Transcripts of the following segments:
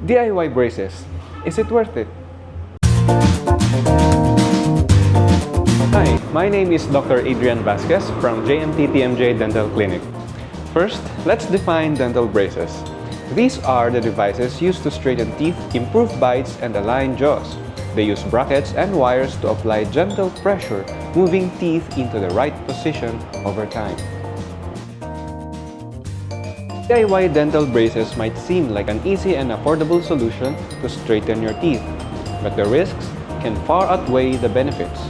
DIY braces, is it worth it? Hi, my name is Dr. Adrian Vasquez from JMT-TMJ Dental Clinic. First, let's define dental braces. These are the devices used to straighten teeth, improve bites, and align jaws. They use brackets and wires to apply gentle pressure, moving teeth into the right position over time. DIY dental braces might seem like an easy and affordable solution to straighten your teeth, but the risks can far outweigh the benefits.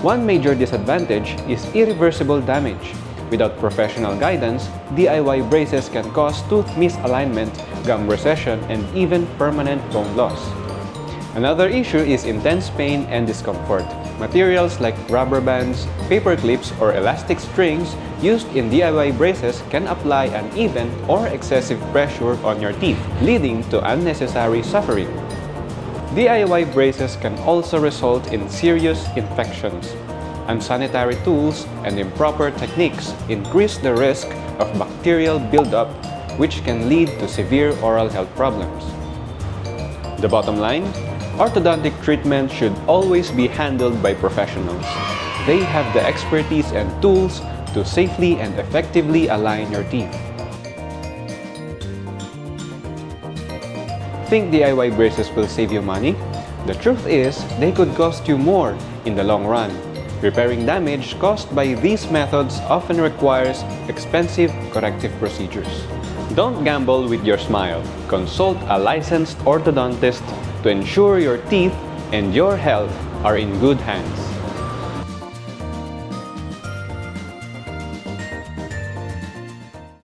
One major disadvantage is irreversible damage. Without professional guidance, DIY braces can cause tooth misalignment, gum recession, and even permanent bone loss. Another issue is intense pain and discomfort. Materials like rubber bands, paper clips, or elastic strings used in DIY braces can apply uneven or excessive pressure on your teeth, leading to unnecessary suffering. DIY braces can also result in serious infections. Unsanitary tools and improper techniques increase the risk of bacterial buildup, which can lead to severe oral health problems. The bottom line? Orthodontic treatment should always be handled by professionals. They have the expertise and tools to safely and effectively align your teeth. Think DIY braces will save you money? The truth is, they could cost you more in the long run. Repairing damage caused by these methods often requires expensive corrective procedures. Don't gamble with your smile. Consult a licensed orthodontist to ensure your teeth and your health are in good hands.